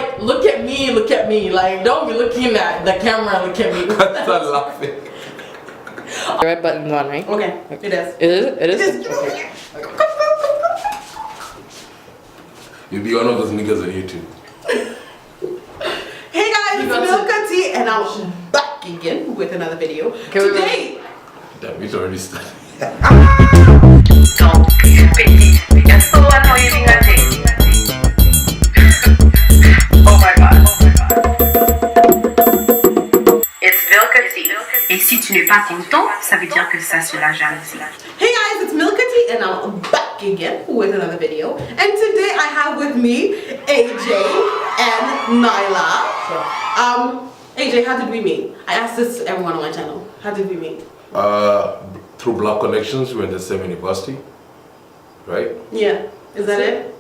like, look at me. Like, don't be looking at the camera. Look at me. I'm not laughing. The red button's on, right? Okay, it is. It is? Okay. You'll be one of those niggas on YouTube. Hey guys, it's Milca T, and I'm back again with another video. Today. Damn, it's already started. Donc, petit, est-ce qu'on va t'envoyer la tête? Oh my god. It's Milca T. Et si tu n'es pas content, ça veut dire que ça c'est la jalousie. Hey guys, it's Milca T, and I'm back again with another video. And today I have with me AJ and Nyla. AJ, how did we meet? I asked this to everyone on my channel. How did we meet? Through Black Connections, we went to the same university, right? Yeah. Is that it?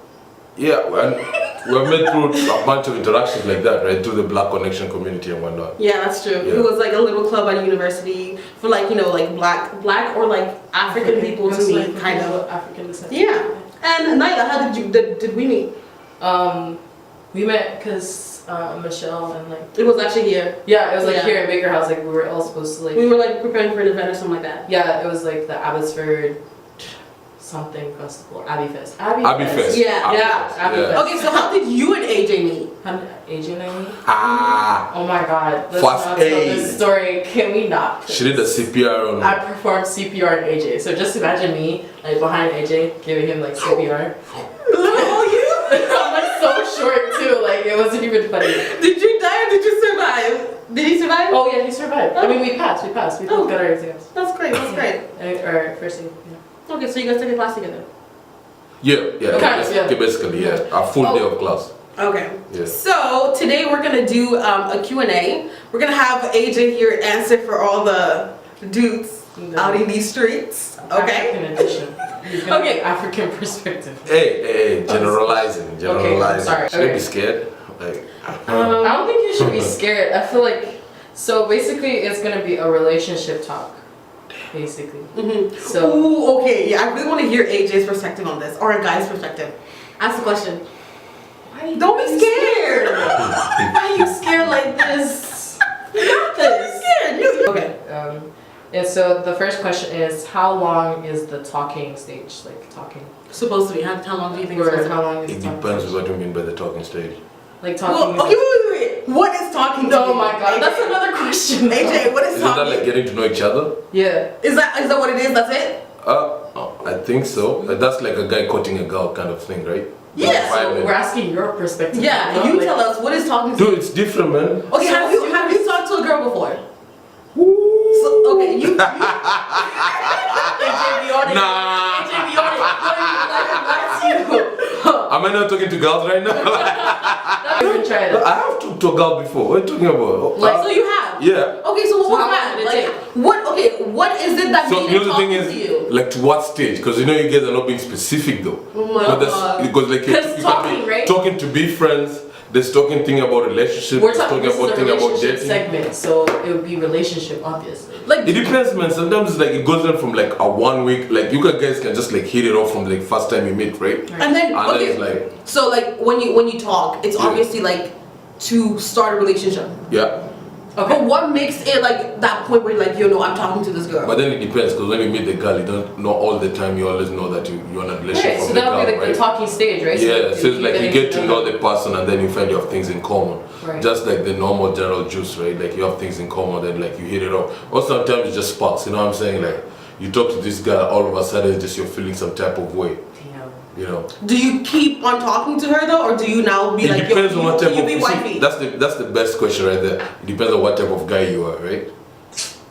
Yeah, and we met through a bunch of interactions like that, right? Through the Black Connection community and whatnot. Yeah, that's true. Yeah. It was like a little club at a university for like, you know, like black or like African people to meet, kind of. African descent. Yeah. And Nyla, how did we meet? We met because Michelle and like It was actually here. yeah, it was like here in Baker House. Like we were all supposed to like We were like preparing for an event or something like that. yeah, it was like the Abbotsford something festival, Abbey Fest. Abbey Fest. Yeah. Abbey Yeah, Fest, Abbey yeah. Fest. Okay, so how did you and AJ meet? How did AJ and I meet? Ah, Oh my god, let's Fast not tell A. this story. Can we not? she did a CPR on I performed CPR on AJ. So just imagine me like behind AJ giving him like CPR. Oh, you? I'm like so short too, like it wasn't even funny. Did you die or did you survive? Did he survive? Oh yeah, he survived. I mean we passed. We both got our exams. That's great, that's great. Our first aid, yeah. Okay, so you guys took a class together. yeah, Kind of, yeah. basically, yeah, a full day of class. Okay. Yeah. So today we're gonna do a Q&A. We're gonna have AJ here answer for all the dudes out in these streets. Okay. African edition. Okay. African perspective. Hey, generalizing. sorry. Should I Okay. be scared? Like, I don't think you should be scared. I feel like so basically it's gonna be a relationship talk. Basically. So Ooh, okay. Yeah, I really want to hear AJ's perspective on this, or a guy's perspective. Ask the question. Don't be scared. why are you scared like this? You got this. Scared. Okay. And so the first question is how long is the talking stage? Like talking. Supposed to be. How long do you think it's Or supposed to how be? long is it the talking depends stage? what you mean by the talking stage. Like Well, talking okay, wait. What is talking to Oh you? my god, AJ? that's another question. AJ, what is Isn't that talking? like getting to know each other? Yeah. Is that what it is? That's it? I think so. That's like a guy courting a girl kind of thing, right? Yeah. So we're asking your perspective. Yeah. not You like- tell us what is talking to you. Dude, it's different, man. Okay, So have you talked to a girl before? So, okay, you. AJ, be honest. Nah. AJ, be honest. That's you. Am I not talking to girls right now? Not even try it. I have talked to a girl before. What are you talking about? Like, so you have? Yeah. Okay, so what So was how long that? did it Like, take? what is it that So made you know it the thing talking to you? is, like to what stage? Because you know you guys are not being specific though. Oh my God. Because like you 'Cause can talking, be right? talking to be friends. There's talking thing about relationship. We're there's talking talking about this is a thing about relationship dating. segment, so it would be relationship, obviously. Like, It depends, man. Sometimes it's like it goes on from like a 1 week. Like you guys can just like hit it off from like first time you meet, right? and then And okay, then it's like so like when you talk, it's Yeah. obviously like to start a relationship. yeah. But what makes it like that point where you're like, no, I'm talking to this girl? But then it depends because when you meet the girl, you don't know all the time. You always know that you're in a relationship Right, so from the that would girl, be like right? the talking stage, right? Yeah, so it's like you get to know them. the person and then you find you have things in common. Right. Just like the normal general juice, right? Like you have things in common, then like you hit it off. Or sometimes it just sparks, you know what I'm saying? Like you talk to this guy, all of a sudden it's just you're feeling some type of way, Damn. you know? Do you keep on talking to her though, or do you now be It like, depends on what type you of be you see, wifey? that's the best question right there. It depends on what type of guy you are, right?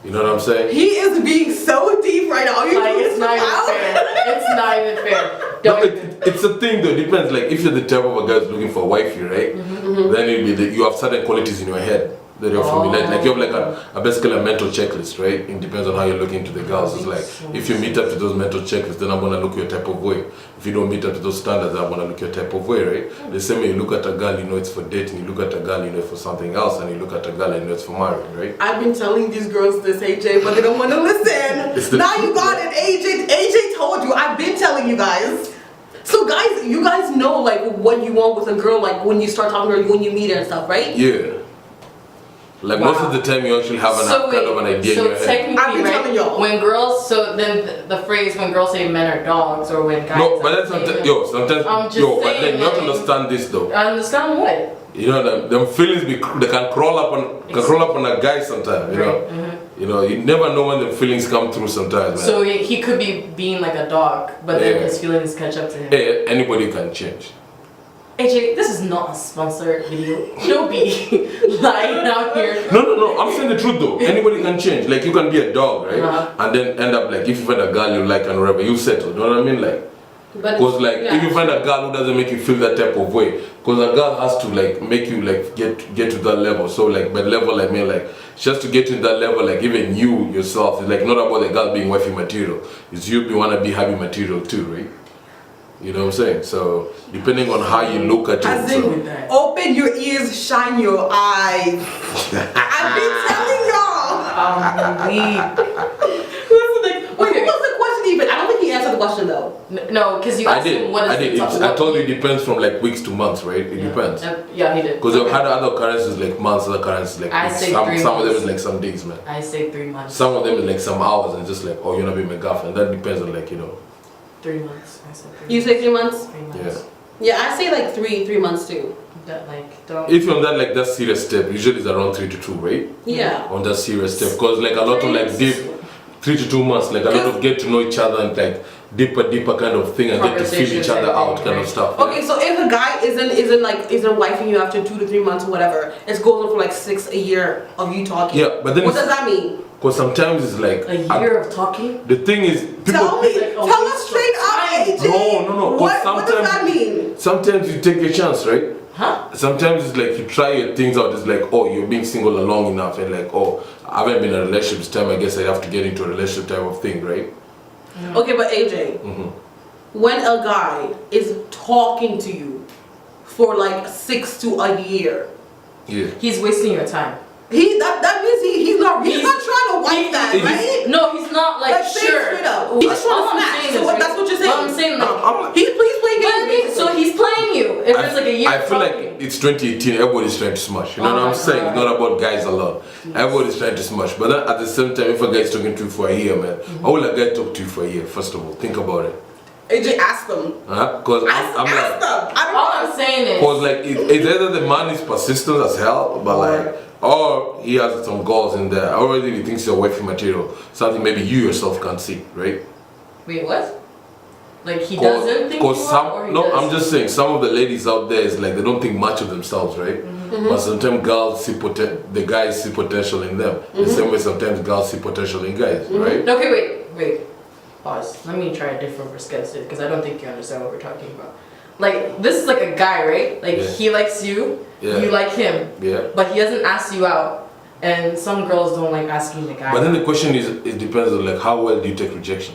You know what I'm saying? He is being so deep right now. You're Like, doing it's not even so fair. It's not even fair. No, Don't it's a thing though. It depends. Like if you're the type of a guy who's looking for a wifey, right? Then it'll be you have certain qualities in your head that you're familiar. Like you have like a basically a mental checklist, right? It depends on how you're looking to the girls. It's like if you meet up to those mental checklists, then I'm gonna look your type of way. If you don't meet up to those standards, I'm gonna look your type of way, right? The same way you look at a girl, you know it's for dating. You look at a girl, you know it's for something else, and you look at a girl, and you know it's for marriage, right? I've been telling these girls this, AJ, but they don't want to listen. It's the Now truth, you got it, AJ. AJ told you. I've been telling you guys. So guys, you guys know like what you want with a girl, like when you start talking to her, when you meet her and stuff, right? Yeah. Like most of the time, you actually have kind of an idea in your head. So technically, right, when girls, so then the phrase when girls say men are dogs, or when guys. No, but that's sometimes, but then you have to understand this though. I understand what? You know, them feelings they can crawl up on a guy sometimes. You know, you know, you never know when the feelings come through sometimes. Man. So he could be being like a dog, but then his feelings catch up to him. Hey, anybody can change. AJ, this is not a sponsored video. Don't be lying out here. No. I'm saying the truth though. Anybody can change. Like you can be a dog, right? And then end up like if you find a girl you like and whatever, you settle. You know what I mean? Like, because like if you find a girl who doesn't make you feel that type of way, because a girl has to like make you like get to that level. So like by level I mean like just to get to that level, like even you yourself, it's like not about the girl being wifey material. It's you wanna be happy material too, right? You know what I'm saying? So depending on how you look at it. Open your ears, shine your eyes. I've been telling y'all. Wait, what was the question even? I don't think he answered the question though. No, because you asked him what is the I told you it depends from like weeks to months, right? It depends. Yeah, he did. Because I've had other occurrences like months, other occurrences like some of them is like some days, man. I say 3 months. Some of them is like some hours and just like, oh, you're not being my girlfriend. That depends on like, you know. 3 months. I said 3 months. You say 3 months? 3 months. Yeah, I say like three months too. That like don't. If you're on that serious step, usually it's around 3 to 2, right? Yeah. On that serious step, because like a lot of like deep 3 to 2 months, like a lot of get to know each other and like deeper kind of thing and get to feel each other out kind of stuff. Okay, so if a guy isn't wifing you after 2 to 3 months or whatever, it's going on for like 6 a year of you talking. Yeah, but then what does that mean? Because sometimes it's like a year of talking. The thing is, people tell us straight up, AJ. No. What does that mean? Sometimes you take a chance, right? Huh? Sometimes it's like you try your things out. It's like, oh, you're being single long enough, and like, oh, I haven't been in a relationship this time. I guess I have to get into a relationship type of thing, right? Yeah. Okay, but AJ, when a guy is talking to you for like 6 to a year, he's wasting your time. That means he's not trying to wipe that, right? No, he's not like sure. He's trying to smash. So that's what you're saying. I'm saying like he's playing games. So he's playing you. If it's like a year. I feel like it's 2018. Everybody's trying to smash. You know what I'm saying? It's not about guys alone. Everybody's trying to smash. But then at the same time, if a guy's talking to you for a year, man, how will a guy talk to you for a year? First of all, think about it. AJ, ask them. Because I'm like, all I'm saying is, because like it's either the man is persistent as hell, but like, or he has some goals in there. Already he thinks you're wifey material, something maybe you yourself can't see, right? Wait, what? Like he doesn't think you are, or he does? I'm just saying some of the ladies out there is like they don't think much of themselves, right? But sometimes girls see the guys see potential in them. The same way sometimes girls see potential in guys, right? Okay, wait. Pause. Let me try a different perspective because I don't think you understand what we're talking about. Like this is like a guy, right? Like he likes you, you like him, but he doesn't ask you out. And some girls don't like asking the guy. But then the question is, it depends on like how well do you take rejection.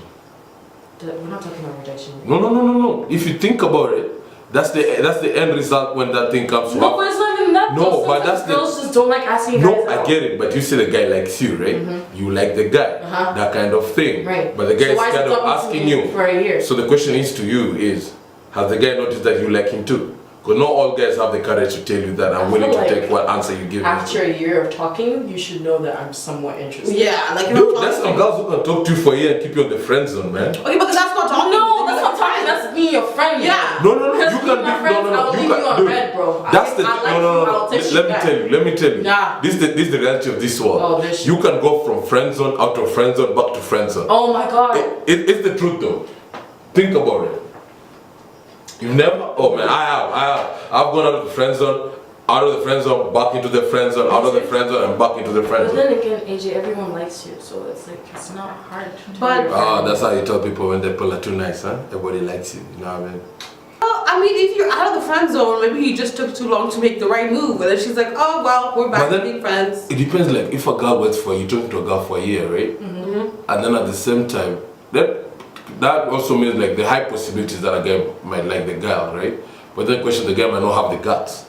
We're not talking about rejection. No. If you think about it, that's the end result when that thing comes to No, but it's not even that. No, but that's girls just don't like asking guys No, out. I get it, but you say the guy likes you, right? You like the guy, that kind of thing. Right. But the guy is why kind of asking you for a year. So the question is to you is, has the guy noticed that you like him too? Because not all guys have the courage to tell you that I'm willing to take what answer you give me. After a year of talking, you should know that I'm somewhat interested. Yeah, like dude, that's some girls who can talk to you for a year and keep you on the friend zone, man. Okay, but that's not talking. No, that's not talking. That's me, your friend. Yeah. No. You can be friends. I'll leave you on red, bro. That's the no. Let me tell you. Nah. This is the reality of this world. Oh, you can go from friend zone out of friend zone back to friend zone. Oh my god. It's the truth though. Think about it. You never? Oh man, I have. I've gone out of the friend zone, back into the friend zone, out of the friend zone, and back into the friend zone. But then again, AJ, everyone likes you, so it's like it's not hard to. But that's how you tell people when they pull are too nice, huh? Everybody likes you. You know what I mean? Well, I mean, if you're out of the friend zone, maybe he just took too long to make the right move, and then she's like, oh well, we're back to being friends. It depends. Like if a girl waits for you, talking to a girl for a year, right? And then at the same time, that also means like the high possibilities that a guy might like the girl, right? But then question, the guy might not have the guts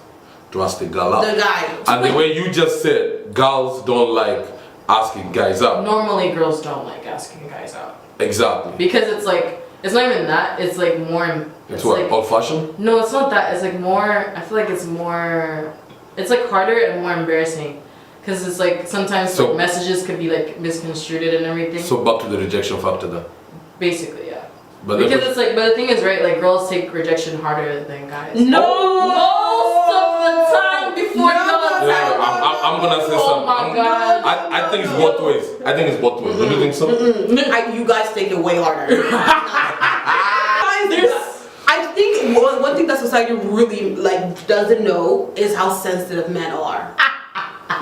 to ask the girl out. The guy. And the way you just said, girls don't like asking guys out. Normally, girls don't like asking guys out. Exactly. Because it's like It's not even that. It's like more. It's what, like, old-fashioned? No, it's not that. It's like more. I feel like it's more. It's like harder and more embarrassing, because it's like sometimes like messages could be like misconstrued and everything. So back to the rejection factor then. Basically, yeah. But because it's like, but the thing is, right? Like girls take rejection harder than guys. No. Most of the time before I'm gonna say oh something. My God. I think it's both ways. I think it's both ways. Don't you think so? You guys take it way harder. I think one thing that society really like doesn't know is how sensitive men are.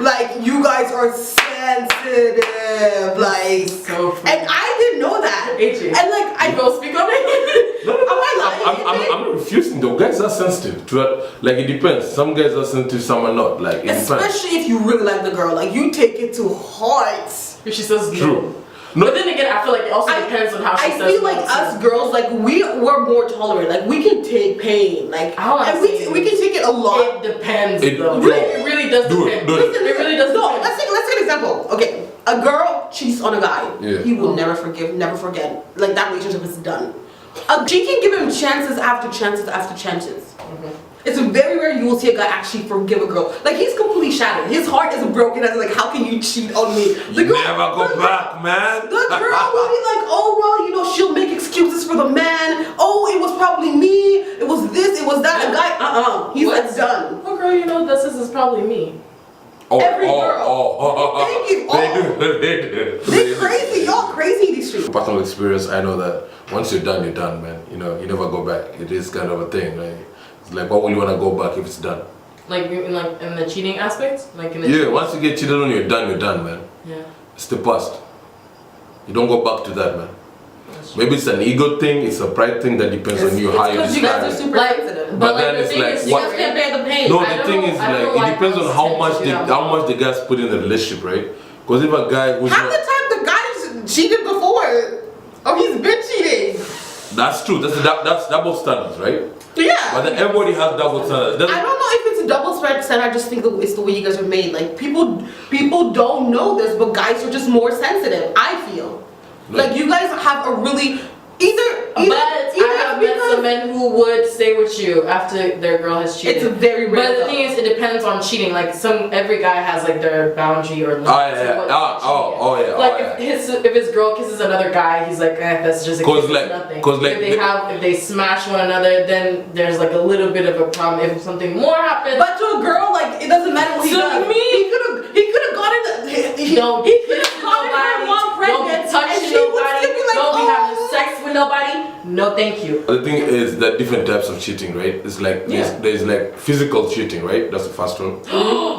Like you guys are sensitive, like, so and I didn't know that. AJ. And like I go speak on it. No, I'm not refusing though. Guys are sensitive to it. Like it depends. Some guys are sensitive, some are not. Like it especially if you really like the girl, like you take it to heart. If she says no. True. No. But then again, I feel like it also depends on how she says I feel like us girls, like we're more tolerant. Like we can take pain, like and we can take it a lot. It depends though. Really? It really does depend. Listen, it really does no, depend. let's take an example. Okay, a girl cheats on a guy. Yeah. He will never forgive, never forget. Like that relationship is done. She can give him chances after chances after chances. It's very rare you will see a guy actually forgive a girl. Like he's completely shattered. His heart is broken. And like, how can you cheat on me? The girl, never go back, man. The girl will be like, oh well, you know, she'll make excuses for the man. Oh, it was probably me. It was this. It was that. A guy, he's like done. Oh girl, you know this is probably me. Every girl. Thank you. They do. They're crazy. Y'all crazy in these streets. Personal experience, I know that once you're done, man. You know, you never go back. It is kind of a thing, right? It's like, why would you want to go back if it's done? Like in the cheating aspect? Like in the once you get cheated on, you're done, man. Yeah. It's the past. You don't go back to that, man. Maybe it's an ego thing, it's a pride thing that depends on you, how you Because you guys are super sensitive. But then it's like, you guys can't bear the pain. No, the thing is like, it depends on how much the guys put in the relationship, right? Because if a guy who's half the time the guy's cheated before, or he's been cheating. That's true. That's double standards, right? Yeah. But then everybody has double standards. I don't know if it's a double standard. I just think it's the way you guys are made. Like people don't know this, but guys are just more sensitive. I feel like you guys have a really But I have met some men who would stay with you after their girl has cheated. It's a very rare. But the thing is, it depends on cheating. Like every guy has like their boundary or limit. Like if his girl kisses another guy, he's like, that's just nothing. If they smash one another, then there's like a little bit of a problem. If something more happens, but to a girl, like it doesn't matter what he does. He could have gotten he could have gotten her mom pregnant. Don't be touching nobody. Don't be having sex with nobody. No, thank you. The thing is that different types of cheating, right? It's like there's like physical cheating, right? That's the first one.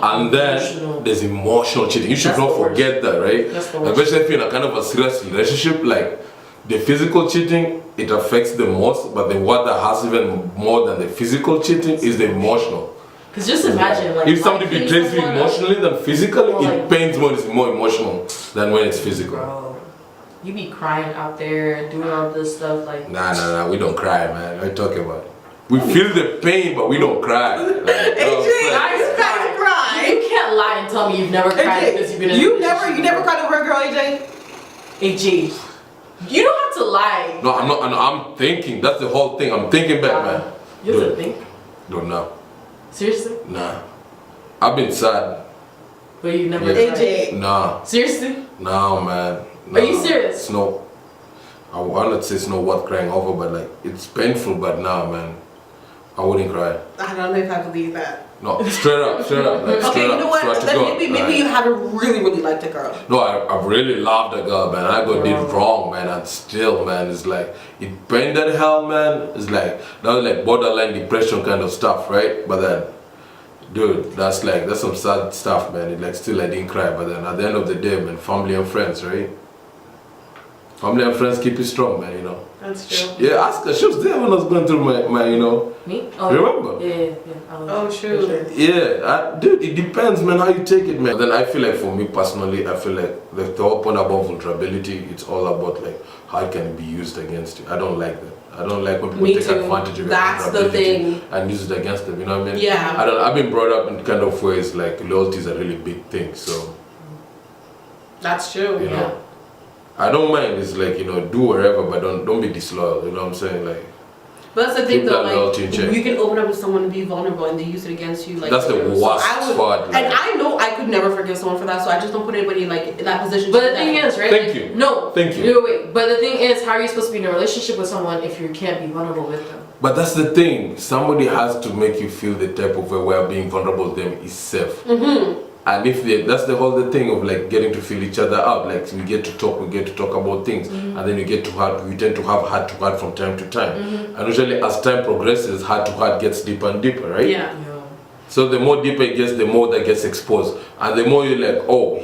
And then there's emotional cheating. You should not forget that, right? Especially if you're in a kind of a serious relationship, like the physical cheating, it affects the most, but the one that has even more than the physical cheating is the emotional. Because just imagine, like, if somebody betrays you emotionally than physically, it pains more. It's more emotional than when it's physical. Bro, you be crying out there, doing all this stuff, like. Nah, we don't cry, man. What are you talking about? We feel the pain, but we don't cry. Like, AJ, cry. You can't lie and tell me you've never cried because you've been in a relationship. You never cried over a girl, AJ. AJ, you don't have to lie. No, I'm not. I'm thinking. That's the whole thing. I'm thinking back, man. You have to think. Don't know. Seriously? Nah. I've been sad. But you never AJ. Nah. Seriously? No, man. Nah. Are you serious? It's no. I will not say it's not worth crying over, but like it's painful. But nah, man. I wouldn't cry. I don't know if I believe that. No, straight up. Like, okay, you know what? Maybe you haven't really liked a girl. No, I really loved a girl, man. I got did wrong, man. And still, man, it's like it pained that hell, man. It's like that was like borderline depression kind of stuff, right? But then, dude, that's some sad stuff, man. It like still I didn't cry, but then at the end of the day, man, family and friends, right? Family and friends keep you strong, man. You know. That's true. Yeah, ask her. She was there when I was going through my you know. Me? Oh, remember? Yeah. Oh, true. Sure. Yeah, dude, it depends, man, how you take it, man. Then I feel like for me personally, I feel like the whole point about vulnerability, it's all about like how it can be used against you. I don't like that. I don't like when people take advantage of your vulnerability and use it against them. You know what I mean? Yeah. I've been brought up in kind of ways like loyalty is a really big thing. So. That's true. You know. I don't mind. It's like, you know, do whatever, but don't be disloyal. You know what I'm saying? Like. But that's the thing, Keep though. that loyalty in Like, check. you can open up to someone and be vulnerable, and they use it against you. Like That's the worst part. And I know I could never forgive someone for that, so I just don't put anybody like in that position. But the thing is, right? Thank like, you. No. Thank you. No, wait. But the thing is, how are you supposed to be in a relationship with someone if you can't be vulnerable with them? But that's the thing. Somebody has to make you feel the type of way where being vulnerable to them is safe. And if that's the whole thing of like getting to feel each other out. Like we get to talk about things, and then we tend to have heart to heart from time to time. And usually as time progresses, heart to heart gets deeper and deeper, right? Yeah. So the more deeper it gets, the more that gets exposed, and the more you're like, oh,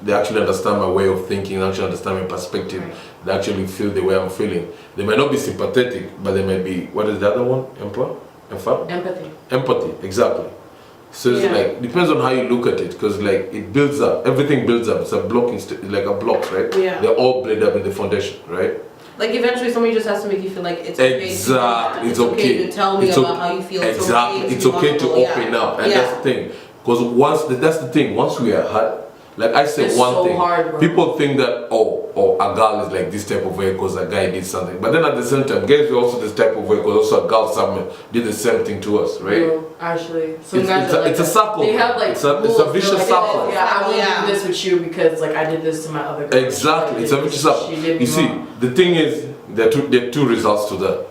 they actually understand my way of thinking, they actually understand my perspective, they actually feel the way I'm feeling. They might not be sympathetic, but they might be, what is the other one? Empathy, exactly. So it's like, depends on how you look at it, because like it builds up, everything builds up. It's a like a block, right? Yeah. They're all built up in the foundation, right? Like eventually somebody just has to make you feel like it's okay. Exactly, it's okay to tell me about how you feel. Exactly, it's okay to open up, and that's the thing. Because that's the thing. Once we are hurt, like I said, it's one so thing. hard, bro. People think that a girl is like this type of way because a guy did something, but then at the same time, guys are also this type of way because also a girl somewhere did the same thing to us, right? No, actually, some guys are like it's a circle. They have like it's a vicious like, circle. Yeah, I won't do this with you because like I did this to my other girl. Exactly, it's a vicious circle. You see, the thing is, there are two results to that.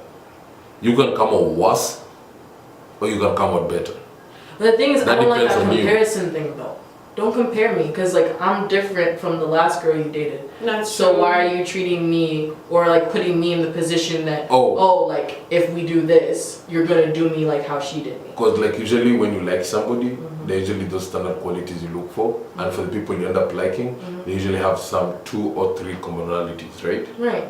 You can come out worse, or you can come out better. But the thing is, That I don't like depends that on you. comparison thing though. Don't compare me, because like I'm different from the last girl you dated. That's so true. why are you treating me or like putting me in the position that like if we do this, you're gonna do me like how she did me? Because like usually when you like somebody, they usually those standard qualities you look for, and for the people you end up liking, they usually have some 2 or 3 commonalities, right? Right.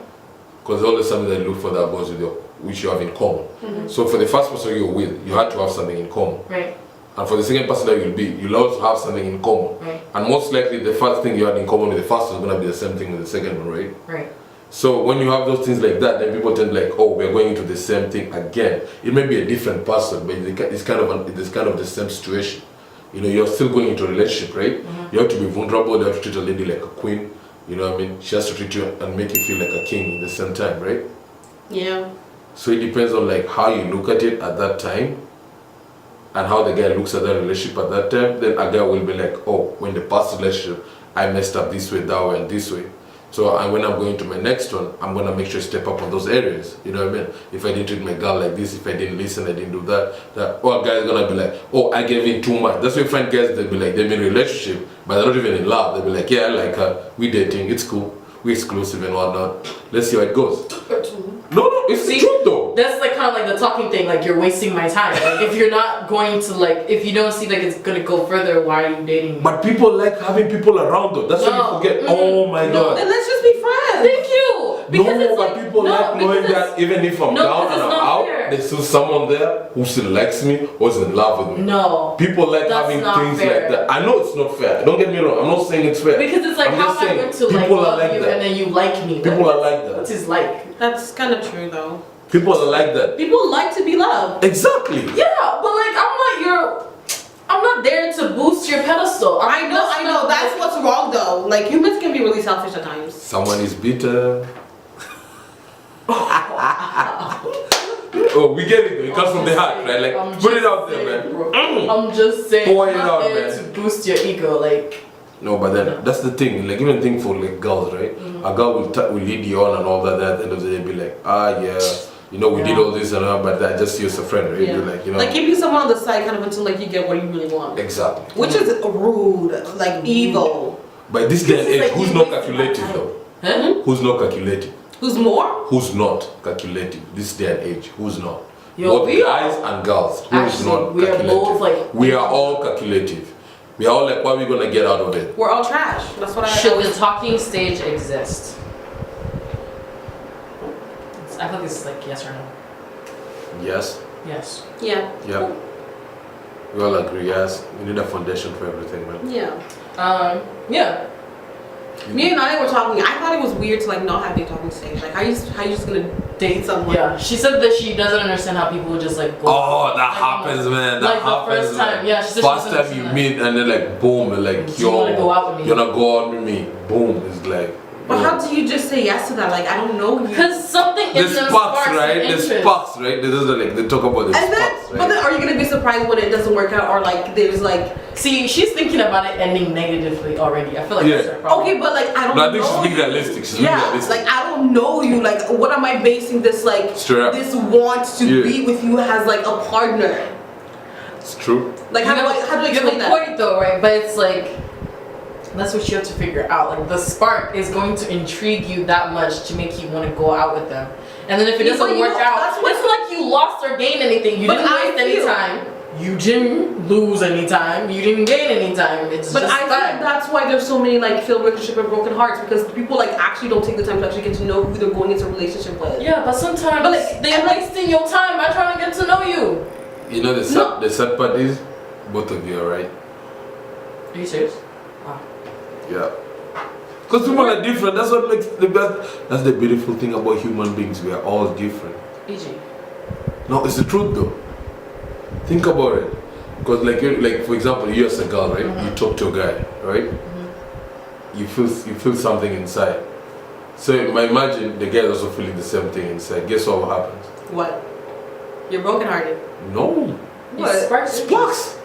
Because all the something that you look for that goes with which you have in common. So for the first person you're with, you had to have something in common. Right. And for the second person that you'll also have something in common. Right. And most likely the first thing you had in common with the first is going to be the same thing with the second one, right? Right. So when you have those things like that, then people tend like, oh, we're going into the same thing again. It may be a different person, but it's kind of the same situation. You know, you're still going into a relationship, right? You have to be vulnerable. You have to treat a lady like a queen. You know what I mean? She has to treat you and make you feel like a king at the same time, right? Yeah. So it depends on like how you look at it at that time, and how the guy looks at that relationship at that time. Then a guy will be like, oh, when the past relationship, I messed up this way, that way, and this way. So when I'm going to my next one, I'm gonna make sure I step up on those areas. You know what I mean? If I didn't treat my girl like this, if I didn't listen, I didn't do that. Or a guy's gonna be like, oh, I gave in too much. That's why you find guys that be like, they're in a relationship, but they're not even in love. They'll be like, yeah, I like her, we dating, it's cool, we exclusive and whatnot. Let's see how it goes. No, it's the truth though. That's like kind of like the talking thing, like you're wasting my time. Like if you're not going to like, if you don't see like it's gonna go further, why are you dating me? But people like having people around though. That's why you forget. Oh my god. Then let's just be friends. Thank you. Because No, but people like knowing that even if I'm down and I'm out, there's still someone there who still likes me or is in love with me. No. People like That's having not things fair. like that. I know it's not fair. Don't get me wrong. I'm not saying it's fair. Because it's like, I'm how just am I saying, going to like people are love like you that. and then you like me? People are like that. What's his like? That's kind of true though. People are like that. People like to be loved. Exactly. Yeah, but like I'm not there to boost your pedestal. I know. That's what's wrong though. Like humans can be really selfish at times. Someone is bitter. Oh, we get it though. It comes from the heart, right? Like, put it out there, man. Bro. I'm just saying. Pour it I'm out, not there man. to boost your ego, like. No, but then that's the thing. Like even think for like girls, right? A girl will lead you on and all that. At the end of the day, be like, yeah, you know, we did all this and all, but I just use a friend, right? Yeah. You're like, you know, like keeping someone on the side kind of until like you get what you really want. Exactly. Which is rude, like evil. But this day and age, like who's you not wasting calculative my though? Huh? Who's not calculative? Who's more? Who's not calculative? This day and age, who's not? Yo, Both we guys and girls. Who's Actually, not we are calculative? both, like- we are all calculative. We are all like, what are we gonna get out of it? We're all trash. That's what I Should the talking stage exist? I thought this is like yes or no. Yes. Yes. Yeah. Yeah. We all agree. Yes. We need a foundation for everything, man. Yeah. Yeah. Me and Nani were talking. I thought it was weird to like not have a talking stage. Like how you just gonna date someone? Yeah. She said that she doesn't understand how people would just like go. Oh, that like, happens, man. That like happens. the first time. Yeah. She said First she time you meet and then like boom, like Do you wanna go out with me? You wanna go out with me? Boom. It's like But how do you just say yes to that? Like, I don't know you. Because something in them sparks, right? The sparks, right? They talk about the sparks, right? But then are you gonna be surprised when it doesn't work out, or like there's like? See, she's thinking about it ending negatively already. I feel like that's her problem. Okay, but like I don't. No, I think she's being realistic. She's being realistic. Like I don't know you. Like, what am I basing this like? This want to be with you as like a partner. It's true. Like how do I explain that? Point though, right? But it's like. That's what you have to figure out. Like the spark is going to intrigue you that much to make you want to go out with them. And then if it doesn't work out, it's like you lost or gained anything. You didn't waste any time. You didn't lose any time. You didn't gain any time. It's but just I think that's why there's so many like failed relationship and broken hearts, because people like actually don't take the time to actually get to know who they're going into a relationship with. Yeah, but sometimes they're wasting your time by trying to get to know you. You know the sad part is both of you are right. Are you serious? Yeah. Because people are different. That's what makes the best. That's the beautiful thing about human beings. We are all different. EG. No, it's the truth though. Think about it. Because like for example, you as a girl, right? You talk to a guy, right? You feel something inside. So imagine the guy is also feeling the same thing inside. Guess what happens? What? You're brokenhearted. No. What? Sparks.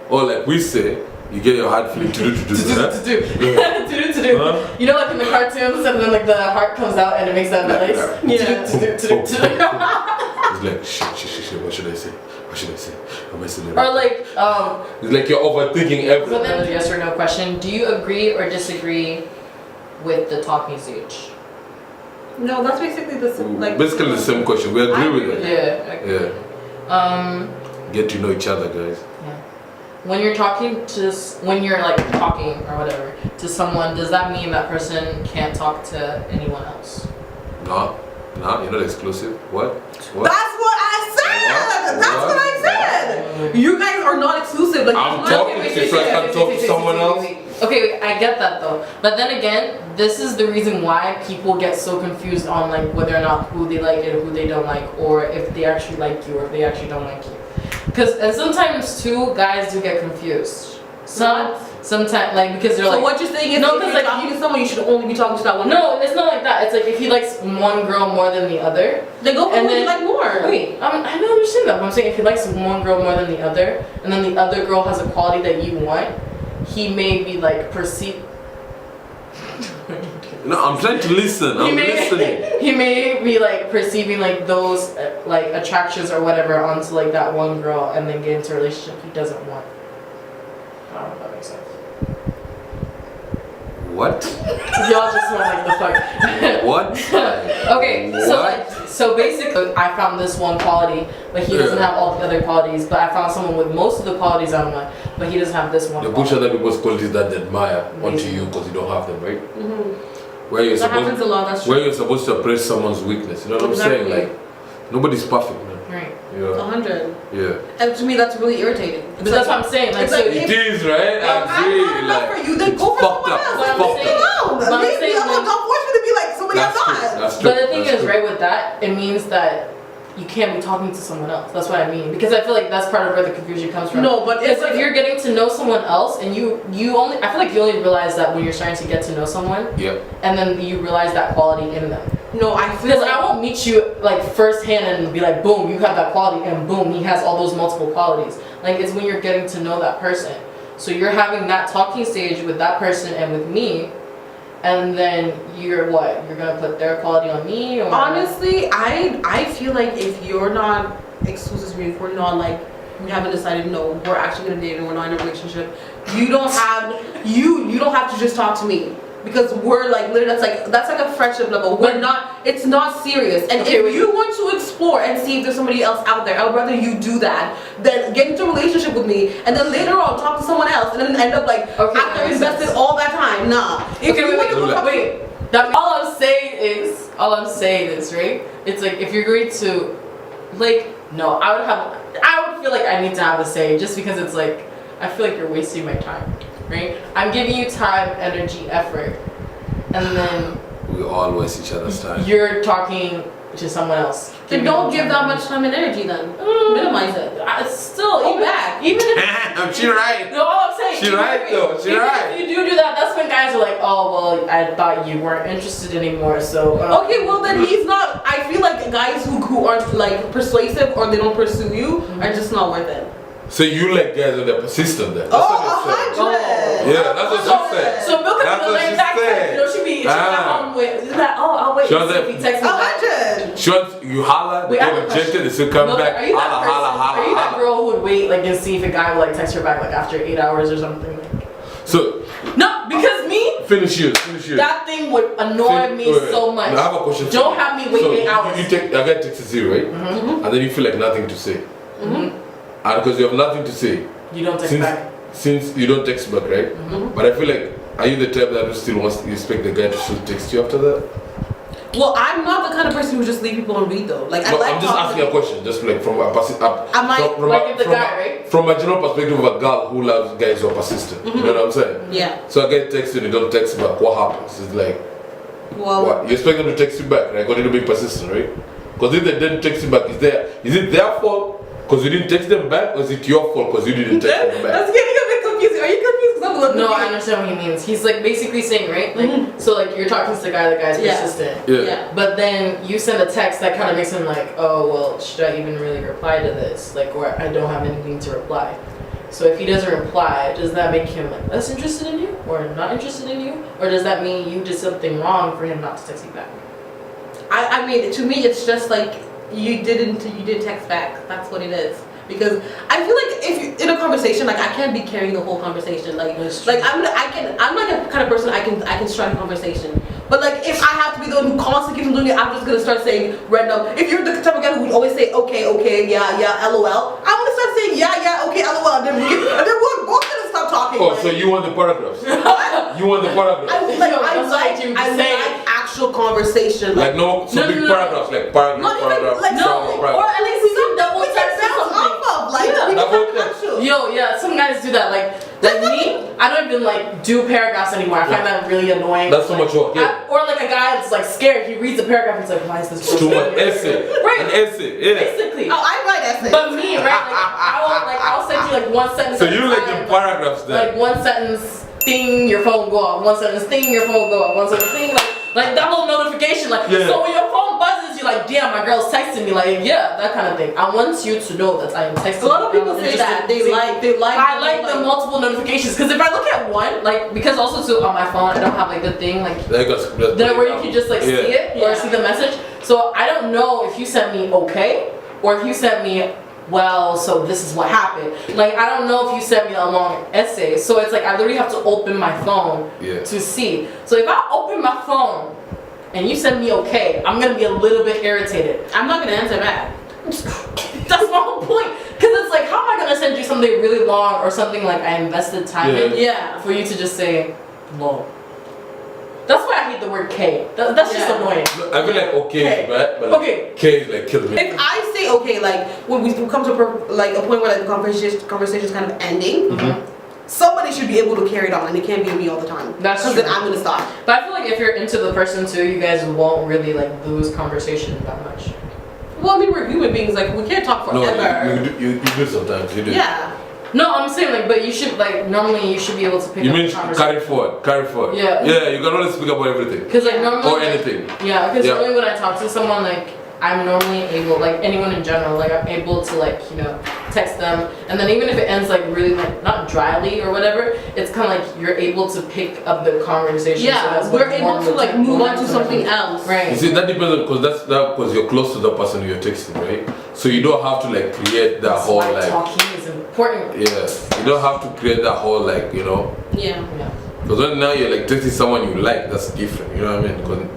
Or like we say, you get your heart feeling to do. You know, like in the cartoons, and then like the heart comes out and it makes that noise. It's like shit. What should I say? Am I saying it? Or like it's like you're overthinking everything. So then, yes or no question: do you agree or disagree with the talking stage? No, that's basically the same. Like basically the same question. We agree with it. Yeah. Get to know each other, guys. Yeah. When you're talking or whatever to someone, does that mean that person can't talk to anyone else? No, you're not exclusive. What? That's what I said. That's what I said. You guys are not exclusive. Like I'm talking to you, so I can talk to someone else. Okay, I get that though. But then again, this is the reason why people get so confused on like whether or not who they like and who they don't like, or if they actually like you or if they actually don't like you. And sometimes too, guys do get confused. Sometimes like because they're like. So what you're saying is, if you're talking to someone, you should only be talking to that one. No, it's not like that. It's like if he likes one girl more than the other, then go for who you like more. Wait, I don't understand that. But I'm saying if he likes one girl more than the other, and then the other girl has a quality that you want, he may be like perceived. No, I'm trying to listen. I'm listening. He may be like perceiving like those like attractions or whatever onto like that one girl, and then get into a relationship he doesn't want. I don't know if that makes sense. What? Y'all just want like the fuck. What? Okay, so basically I found this one quality, but he doesn't have all the other qualities. But I found someone with most of the qualities I want, but he doesn't have this one. You push other people's qualities that they admire onto you because you don't have them, right? Where you're happens a lot. That's true. Where you're supposed to appraise someone's weakness. You know what I'm saying? Like nobody's perfect, man. Right. Yeah. 100. Yeah. And to me, that's really irritating. But that's what I'm saying. Like, so it is, right? I'm not for you. Then go for someone else. Leave me alone. Don't force me to be like somebody else. That's true. But the thing is, right, with that, it means that you can't be talking to someone else. That's what I mean. Because I feel like that's part of where the confusion comes from. No, but it's like if you're getting to know someone else, and you only, I feel like you only realize that when you're starting to get to know someone. Yeah. And then you realize that quality in them. No, I feel because like I won't meet you like firsthand and be like, boom, you have that quality, and boom, he has all those multiple qualities. Like it's when you're getting to know that person. So you're having that talking stage with that person and with me, and then you're what? You're gonna put their quality on me? Or honestly, I feel like if you're not exclusive to me, if we're not like we haven't decided no, we're actually gonna date and we're not in a relationship, you don't have to just talk to me. Because we're like literally that's like a friendship level. We're not, it's not serious. And if you want to explore and see if there's somebody else out there, I would rather you do that than get into a relationship with me and then later on talk to someone else and then end up like after invested all that time. Nah. All I'm saying is right. It's like if you're going to like no, I would feel like I need to have a say just because it's like I feel like you're wasting my time. Right? I'm giving you time, energy, effort, and then we all waste each other's time. You're talking to someone else. Then don't give that much time and energy then. Minimize it. Still, go back. Even if she right. No, all I'm saying She right though. She right. If you do that, that's when guys are like, oh well, I thought you weren't interested anymore. So okay, well then he's not. I feel like guys who aren't like persuasive or they don't pursue you are just not worth it. So you like guys that are persistent then? That's Oh, 100. Yeah, that's what she said. So Milca That's be what like she that. said. You know, she be I'll wait. She and was see like- if he texts me back. 100. She wants you holla, they Wait, I get have a rejected, question. they still come Milca, back. are you that Holla, person? holla, holla, Are you that holla. girl who would wait like and see if a guy would like text her back like after 8 hours or something? So No, because me, finish yours. that thing would annoy me so much. I have a question. Don't have me wait so 8 hours. You take, I get texted you, right? And then you feel like nothing to say. And because you have nothing to say, You don't text back. since you don't text back, right? But I feel like, are you the type that still wants to expect the guy to still text you after that? Well, I'm not the kind of person who just leave people on read though. Like I No, like I'm just talking asking to a question, just like from a I'm like- like if the guy, right? From a general perspective of a girl who loves guys who are persistent. You know what I'm saying? Yeah. So I get texted and you don't text back. What happens? It's like, Well, what? You expect them to text you back, right? Because they're being persistent, right? Because if they didn't text you back, is it their fault because you didn't text them back, or is it your fault because you didn't text them back? that's getting a bit confusing. Are you confused? Because I'm a little No, I confused. understand what he means. He's like basically saying, right? Like, so like you're talking to the guy's Yeah. persistent. Yeah. But then you send a text that kind of makes him like, oh, well, should I even really reply to this? Like, or I don't have anything to reply. So if he doesn't reply, does that make him like less interested in you or not interested in you? Or does that mean you did something wrong for him not to text you back? I mean, to me, it's just like you didn't text back. That's what it is. Because I feel like if you in a conversation, like I can't be carrying the whole conversation. Like I'm not the kind of person I can strike a conversation. But like if I have to be the one who constantly keeps doing it, I'm just gonna start saying random. If you're the type of guy who would always say okay, yeah, LOL, I'm gonna start saying yeah, okay, LOL, and then we're both gonna stop talking. Oh, like, so you want the paragraphs? what? You want the paragraphs? I that's what you I say. like actual conversation. Like no, so No, big no, no. paragraphs, like paragraph, Not even paragraph, like paragraph, no, paragraph. Or at least some double we can text or bounce something. off of. Like Yeah. we Double can text. actual. Yo, yeah, some guys do that. Like me, I don't even like do paragraphs anymore. I find that really annoying. That's so much work. Yeah. Or like a guy that's like scared. He reads a paragraph. He's like, why is this? It's too much essay. Right. An essay. Yeah. Basically. Oh, I write essays. But me, right? I'll send you like one sentence. So at a you like time. the paragraphs then? Like one sentence, ding, your phone go off. One sentence, ding, your phone go off. One sentence, ding, like that whole notification. Like Yeah. so when your phone buzzes, you're like, damn, my girl's texting me. Like yeah, that kind of thing. I want you to know that I am texting. A lot of you. people I'm say interested. that they like. I like the multiple notifications because if I look at one, like because also too on my phone I don't have like the thing like that where you can just like see it or Yeah. see the message. So I don't know if you sent me okay or if you sent me well, so this is what happened. Like I don't know if you sent me a long essay. So it's like I literally have to open my phone to see. So if I open my phone and you send me okay, I'm gonna be a little bit irritated. I'm not gonna answer back. That's my whole point. Because it's like, how am I gonna send you something really long or something like I invested time in Yeah. for you to just say, "Lol." That's why I hate the word K. That's just annoying. I feel like okay is bad, but Okay. K is like killing me. If I say okay, like when we come to like a point where like the conversation is kind of ending, somebody should be able to carry it on, and it can't be me all the time. That's because true. then I'm gonna stop. But I feel like if you're into the person too, you guys won't really like lose conversation that much. Well, I mean we're human beings, like we can't talk No, forever. you do sometimes. You do. Yeah. No, I'm saying like, but you should like normally you should be able to pick You up mean the conversation. carry forward. Yeah. Yeah, you can always speak about everything Because like normally. or anything. Yeah, because Yeah. normally when I talk to someone, like I'm normally able, like anyone in general, like I'm able to like text them, and then even if it ends like really like not dryly or whatever, it's kind of like you're able to pick up the conversation. Yeah, so that's we're like able more to like move on to momentum. something else. Right. You see, that depends on because you're close to the person you're texting, right? So you don't have to like create that That's whole why like talking is important. you don't have to create that whole like Yeah. Yeah. because when now you're like texting someone you like, that's different. You know what I mean?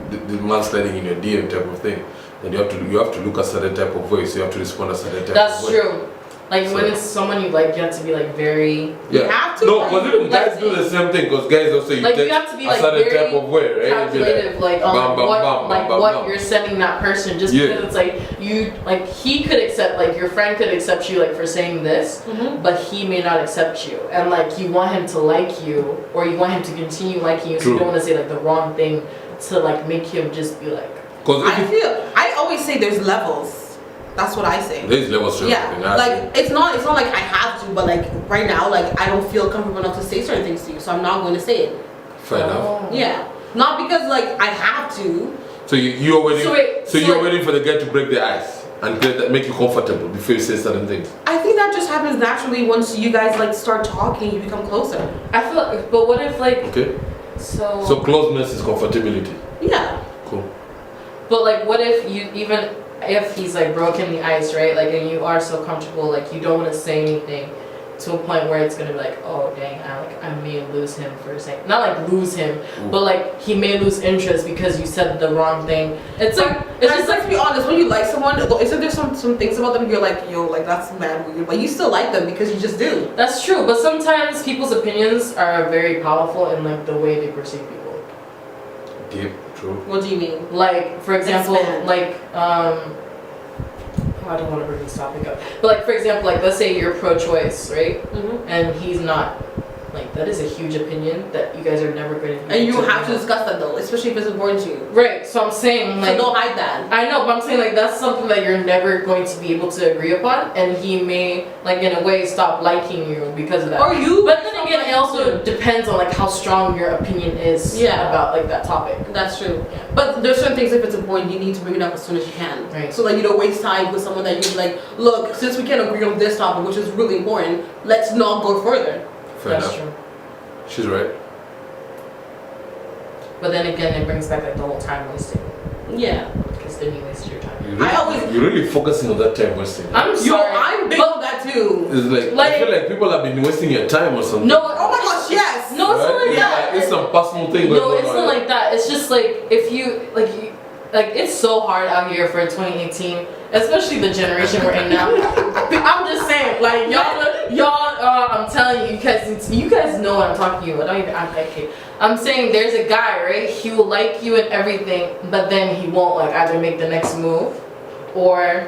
Because the man sliding in your DM type of thing. And you have to look a certain type of way, so you have to respond a certain type That's of way. true. Like when it's someone you like, you have to be like very. Yeah. You have to, No, like, because even guys do the same thing. Because guys also you Like you text have to be a like certain very type of way, right? It'd be calculative, like on bam, bam, what bam, like bam, what bam. you're sending that person. Just Yeah. because it's like you like he could accept like your friend could accept you like for saying this, but he may not accept you, and like you want him to like you or you want him to continue liking you, so you True. don't want to say like the wrong thing to like make him just be like. Because I always say there's levels. That's what I say. There's levels to everything. Yeah, like it's not like I have to, but like right now, like I don't feel comfortable enough to say certain things to you, so I'm not going to say it. Fair enough. Yeah, not because like I have to. So you're waiting. So you're waiting for the guy to break the ice and make you comfortable before you say certain things. I think that just happens naturally once you guys like start talking, you become closer. I feel like, but what if like Okay. So closeness is comfortability. Yeah. Cool. But like, what if if he's like broken the ice, right? Like, and you are so comfortable, like you don't want to say anything to a point where it's gonna be like, oh dang, I may lose him for a second. Not like lose him, but like he may lose interest because you said the wrong thing. It's like it's just like, to be honest, when you like someone, isn't there some things about them you're like, yo, like that's mad weird, but you still like them because you just do. That's true, but sometimes people's opinions are very powerful in like the way they perceive people. Deep. True. What do you mean? Like, for example, Expand. like, I don't want to bring this topic up, but like, for example, like, let's say you're pro-choice, right? Mm-hmm. And he's not. Like, that is a huge opinion that you guys are never going to be. And you have to discuss that though, especially if it's important to you. Right, so I'm saying, like. So don't hide that. I know, but I'm saying, like, that's something that you're never going to be able to agree upon, and he may, like, in a way, stop liking you because of that. Or you. But then again, it also depends on, like, how strong your opinion is about, like, that topic. That's true. But there's certain things, if it's important, you need to bring it up as soon as you can. Right. So like you don't waste time with someone that you're like, look, since we can't agree on this topic, which is really important, let's not go further. Fair That's enough. true. She's right. But then again, it brings back, like, the whole time wasting. Yeah. Because then you wasted your time. You're really focusing on that time wasting. I'm sorry. Yo, I'm big on that too. It's like I feel like people have been wasting your time or something. No, Oh my gosh, yes. no, it's not like that. It's some personal thing going on. No, it's not like that. It's just like if you like it's so hard out here for 2018, especially the generation we're in now. I'm just saying, like y'all, I'm telling you, you guys know what I'm talking about. Don't even act like it. I'm saying there's a guy, right? He will like you and everything, but then he won't like either make the next move, or.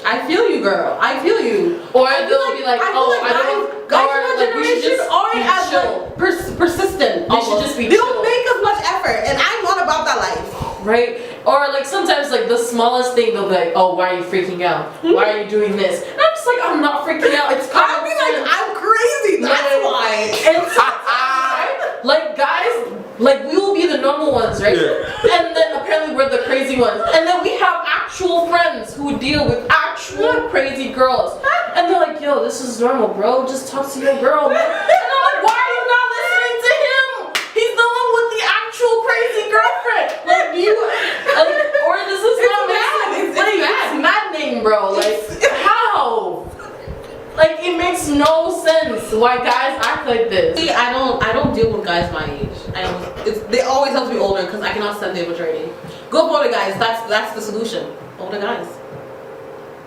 I feel you, girl. I feel you. Or they'll be like, oh, I don't. Guys or in our like we should generation just aren't be as chill. like persistent. They should just be They chill. don't make as much effort, and I'm not about that life. Right? Or like sometimes like the smallest thing they'll be like, oh, why are you freaking out? Why are you doing this? And I'm just like, I'm not freaking out. It's I'll be like, I'm crazy. That's why. And sometimes, like guys, like we will be the normal ones, right? Yeah. And then apparently we're the crazy ones. And then we have actual friends who deal with actual crazy girls. And they're like, yo, this is normal, bro. Just talk to your girl, man. And I'm like, why are you not listening to him? He's the one with the actual crazy girlfriend. Like you, or this is not bad. it's maddening, bro. Like how? Like it makes no sense why guys act like this. See, I don't deal with guys my age. They always have to be older because I cannot stand their maturity. Go for older guys. That's the solution. Older guys.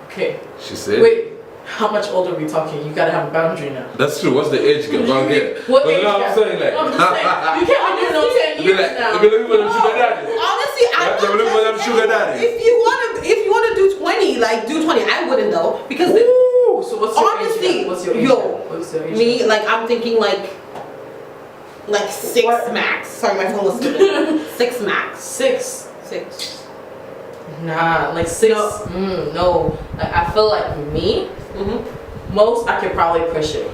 Okay. She said. Wait. How much older are we talking? You gotta have a boundary now. That's true. What's the age gap around here? What But age you know what gap? I'm saying? Like, I'm just saying. You can't do no 10 Be years like, now. be looking for them sugar daddies. Honestly, They be looking for them sugar daddies. If you wanna do 20, like do 20. I wouldn't though because Ooh, so what's your honestly, age gap? What's your age yo, gap? What's your age me gap? like I'm thinking like 6 max. Sorry, my phone was stupid. 6 max. 6. 6. Nah, like 6. No. Like, I feel like me, most I could probably push it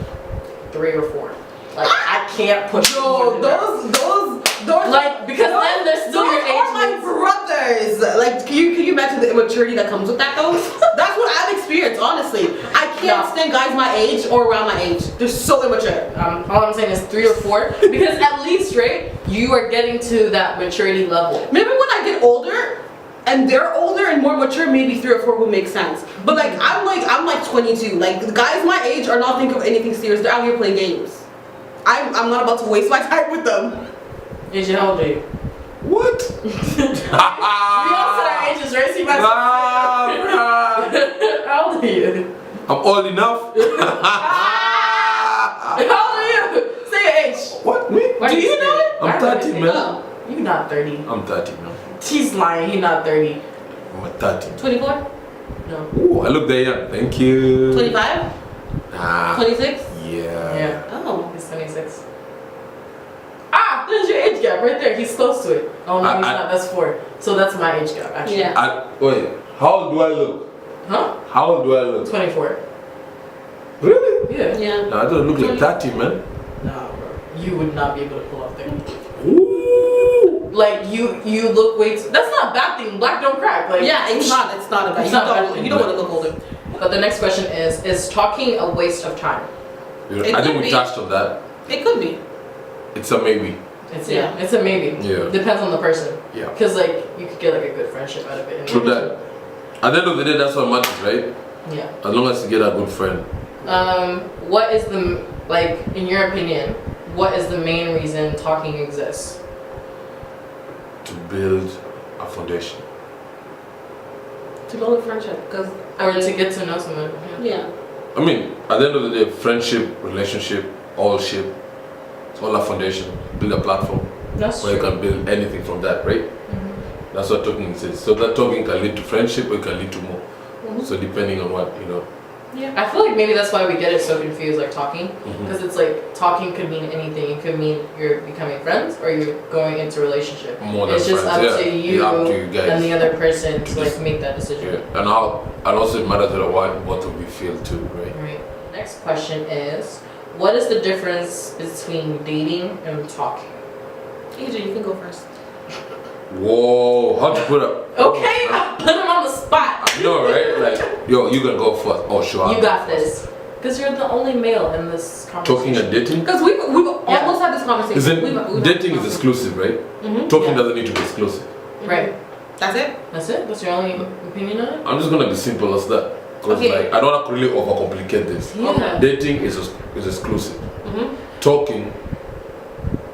3 or 4. Like I can't push it more than that. Those Like because then they're still your those are my age. brothers. Like, can you imagine the immaturity that comes with that though? That's what I've experienced, honestly. I can't stand guys my age or around my age. They're so immature. All I'm saying is 3 or 4 because at least, right, you are getting to that maturity level. Maybe when I get older and they're older and more mature, maybe 3 or 4 would make sense. But like I'm like 22. Like the guys my age are not thinking of anything serious. They're out here playing games. I'm not about to waste my time with them. AJ, how old are you? What? We all said our ages, right? So you might How old are you? I'm old enough. How old are you? Say your age. What? Me? Do you know it? I'm 30, man. No, you're not 30. I'm 30 now. She's lying. He's not 30. I'm at 30. 24? No. Ooh, I look there young. Thank you. 25? Nah. 26? Yeah. Yeah. Oh. He's 26. Ah, there's your age gap right there. He's close to it. Oh no, he's not. That's 4. So that's my age gap, actually. Yeah. Wait, how old do I look? Huh? How old do I look? 24. Really? Yeah. Yeah. No, I don't look like 30, man. Nah, bro. You would not be able to pull off 30. Ooh. Like you look way too. That's not a bad thing. Black don't crack. Like Yeah, it's not a bad. It's not a bad thing. You don't want to look older. But the next question is talking a waste of time? It I think could we be. touched on that. It could be. It's a maybe. It's Yeah. It's a maybe. Yeah. Depends on the person. Yeah. Cause like you could get like a good friendship out of it. True that. At the end of the day, that's what matters, right? Yeah. As long as you get a good friend. What is the like in your opinion? What is the main reason talking exists? To build a foundation. To build a friendship, because Or to get to know someone. yeah. I mean, at the end of the day, friendship, relationship, all ship, it's all a foundation. Build a platform That's where you true. can build anything from that, right? That's what talking is. So that talking can lead to friendship or it can lead to more. So depending on what, you know. Yeah, I feel like maybe that's why we get it so confused, like talking, because it's like talking could mean anything. It could mean you're becoming friends or you're going into a relationship. More than It's just friends, up yeah. to you It's up to you guys. and the other person to like make that decision. Yeah. And also it matters a lot what we feel too, right? Right. Next question is, what is the difference between dating and talking? AJ, you can go first. Whoa, how to put up? Okay, I put him on the spot. You know, right? Like, yo, you can go first. Oh, sure. I'll You go got first. this. Because you're the only male in this conversation. Talking and dating? Because we've almost had this conversation. Isn't We've dating is exclusive, right? Talking Yeah. doesn't need to be exclusive. Right. That's it. That's it? That's your only opinion on it? I'm just gonna be simple as that. Because Okay. like I don't want to really overcomplicate this. Yeah. Dating is exclusive. Talking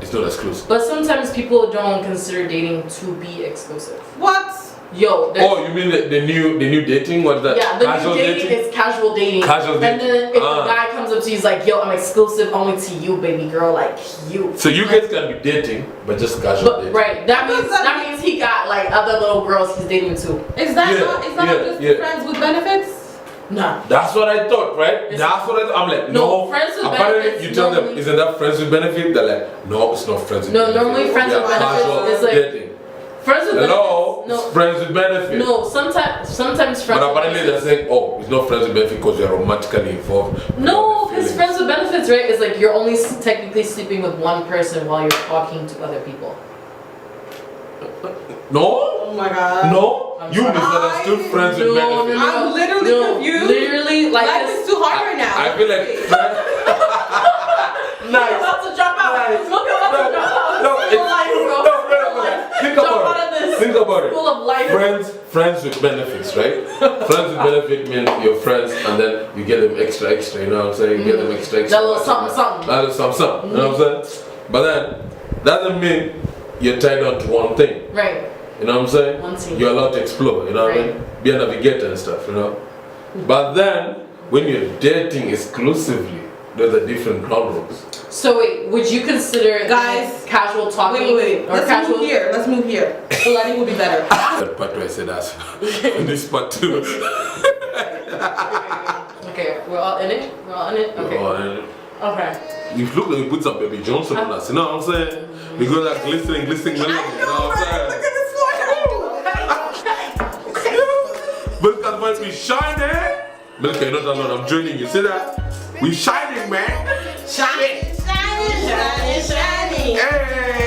is not exclusive. But sometimes people don't consider dating to be exclusive. What? Yo, there's- Oh, you mean the new dating? What's that? yeah, the Casual new dating is casual dating. Casual And dating. then if Ah. a guy comes up to you, he's like, yo, I'm exclusive only to you, baby girl, like you. So you guys can be dating, but just casual But dating. right, that What means does that that means he got like other little girls he's dating too. Is that Yeah, not? Is that yeah, not just yeah. friends with benefits? Nah. That's what I thought, right? It's- That's what I thought. I'm like, No, no. friends with Apparently, benefits you tell them, normally- isn't that friends with benefit? They're like, no, it's not friends with No, benefit. normally friends Yeah, with benefits casual is like- dating. Friends with Hello, benefits. it's friends with benefit. No, sometimes friends But with apparently they're benefits. saying, oh, it's not friends with benefit because you're romantically involved. No, because Feelings. friends with benefits, right, is like you're only technically sleeping with one person while you're talking to other people. No? Oh my god. No? I'm You sorry. misunderstood friends with benefit. I'm literally confused. Literally, like Life this. is too hard right now. I feel like friends. Nice. About to jump out. Nice. Look about to jump out. No, School it's, of life, bro. no. School of life. Think Jump about out of it. this. Think about it. School of life. Friends with benefits, right? Friends with benefit means you're friends and then you get them extra, you know what I'm saying? You get them extra. That little something. That little something, you know what I'm saying? But then, that doesn't mean you're tied on to one thing. Right. You know what I'm saying? One thing. You're allowed to explore, you know what I Right. mean? Be a navigator and stuff, you know? But then, when you're dating exclusively, there's a different ground rules. So wait, would you consider Guys, this casual talking Wait. or Let's casual? move here. Let's move here. The lighting will be better. That part where I said that. This part too. Okay, we're all in it. We're all in it. Okay. Okay. You look like you put some Baby Johnson on us, you know what I'm saying? Because that glistening melody, you know what I'm saying? Milca might be shining. Milca, you're not alone, I'm joining you. See that? We shining, man. Shining. Hey!